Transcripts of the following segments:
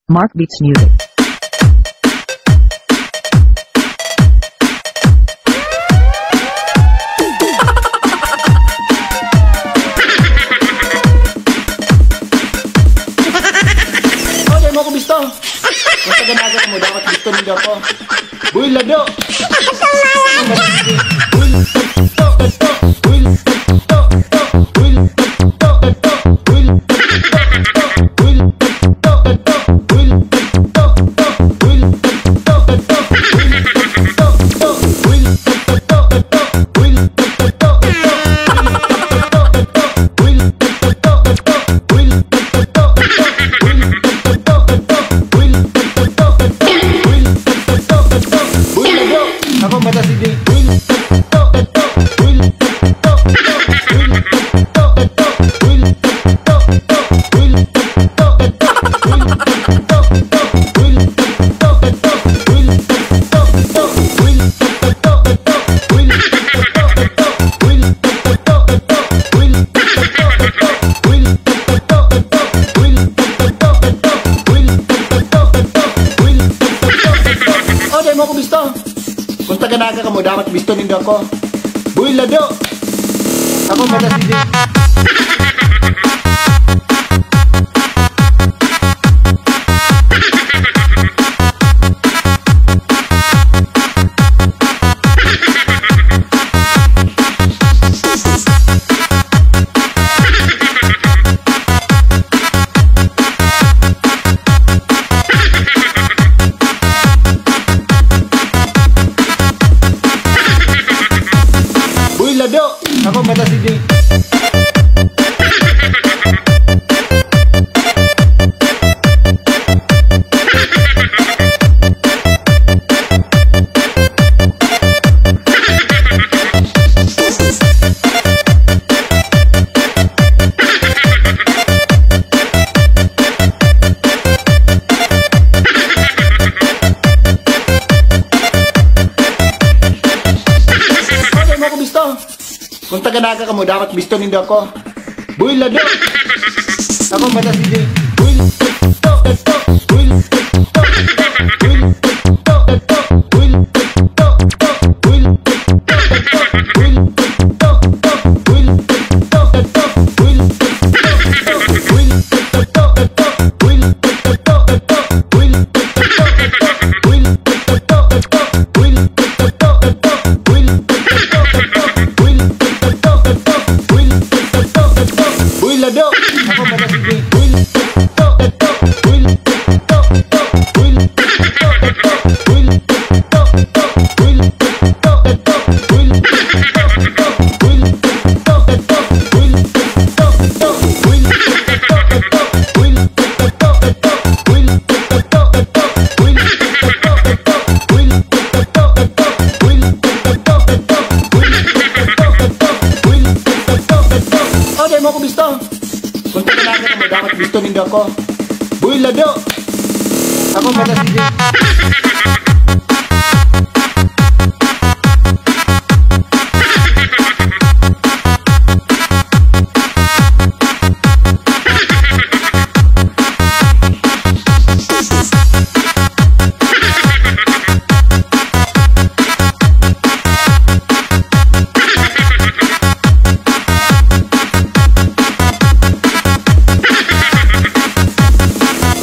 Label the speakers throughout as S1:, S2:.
S1: Mark Beats Music.
S2: Okay mo ko bisto. Basta ganaga mo dapat bisto ninyo ako. Buy lado. Buy to. Buy to. Ako mata si Jay. Okay mo ko bisto. Kung taga-naga ka mo, dapat bisto nindo ako. Buy lado. Ako mata si Jay. Buy lado. Ako mata si Jay. Okay mo ko bisto. Kung taga-naga ka mo, dapat bisto nindo ako. Buy lado. Ako mata si Jay. Buy to. Buy to. Buy to. Buy to. Buy Buy lado. Ako mata si Jay. Buy to. Buy to. Buy Okay mo ko bisto. Kung taga-naga ka mo, dapat bisto nindo ako. Buy lado. Ako mata si Jay.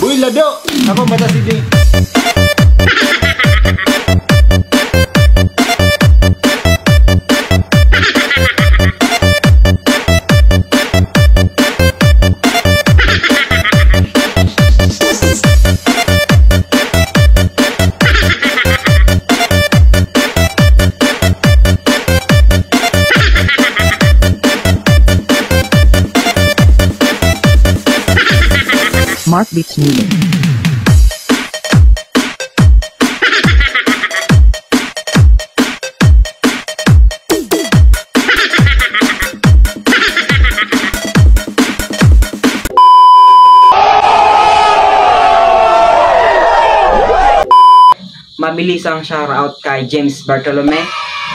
S2: Buy lado. Ako mata si Jay.
S1: Mark Beats Music.
S3: Mabilisang shoutout kay James Bartolome,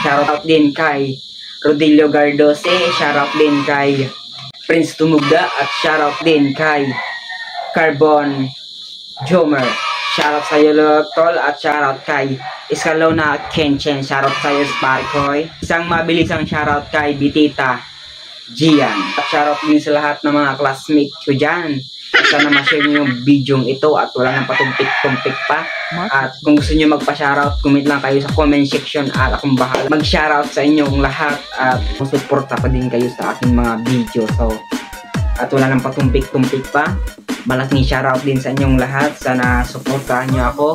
S3: shoutout din kay Rodilio Gardose, shoutout din kay Prince Tumugda, at shoutout din kay Carbon Jomer. Shoutout sa iyo, tol, at shoutout kay Escalona Kenchen. Shoutout sa iyo, Sparkoy. Isang mabilisang shoutout kay Bitita Gian. At shoutout din sa lahat ng mga classmates ko dyan. Sana ma-share nyo yung video ito at wala nang patumpik-tumpik pa. At kung gusto nyo magpa-shoutout, comment lang kayo sa comment section at akong bahala mag-shoutout sa inyong lahat at suporta pa din kayo sa aking mga video. So, at wala nang patumpik-tumpik pa. Malaking shoutout din sa inyong lahat. Sana suportahan nyo ako.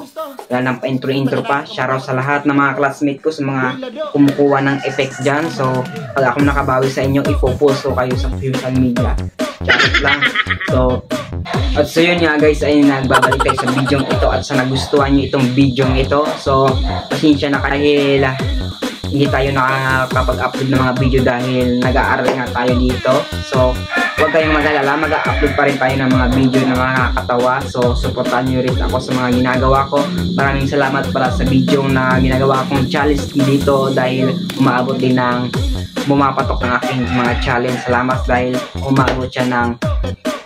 S3: Wala nang pa-intro-intro pa. Shoutout sa lahat ng mga classmate ko, sa mga kumukuha ng effect dyan. So, pag ako nakabawi sa inyo, ipopost ko kayo sa social media. Shoutout lang. So yun nga guys, ay nagbabalik tayo sa video ito at sa nagustuhan nyo itong video ito. So, pasensya na dahil hindi tayo nakakapag-upload ng mga video dahil nag-aaral nga tayo dito. So, huwag kayong mag-alala, mag-upload pa rin tayo ng mga video na makakatawa. So, supportan nyo rin ako sa mga ginagawa ko. Maraming salamat pala sa video na ginagawa kong challenge dito dahil umaabot din ng bumapatok ng aking mga challenge. Salamat dahil umaabot siya ng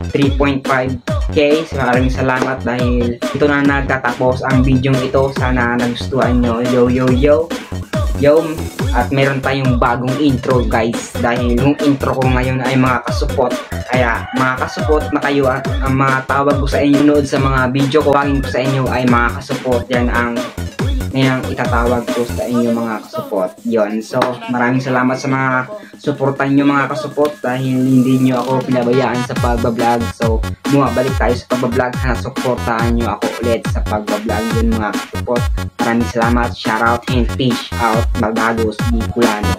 S3: 3.5k. So, maraming salamat dahil ito na nagtatapos ang video ito. Sana nagustuhan nyo. Yo, at meron tayong bagong intro guys dahil yung intro ko ngayon ay mga kasupot. Kaya mga kasupot na kayo ang mga tawag ko sa inyo nood sa mga video ko. Tawagin ko sa inyo ay mga kasupot. Yan ang itatawag ko sa inyo mga kasupot. Yon. So maraming salamat sa mga suportan nyo mga kasupot dahil hindi nyo ako pinabayaan sa pagbablog. So bumabalik tayo sa pagbablog. Sana suportahan nyo ako ulit sa pagbablog yun mga kasupot. Maraming salamat. Shoutout and fish out. Magagos Bicolano.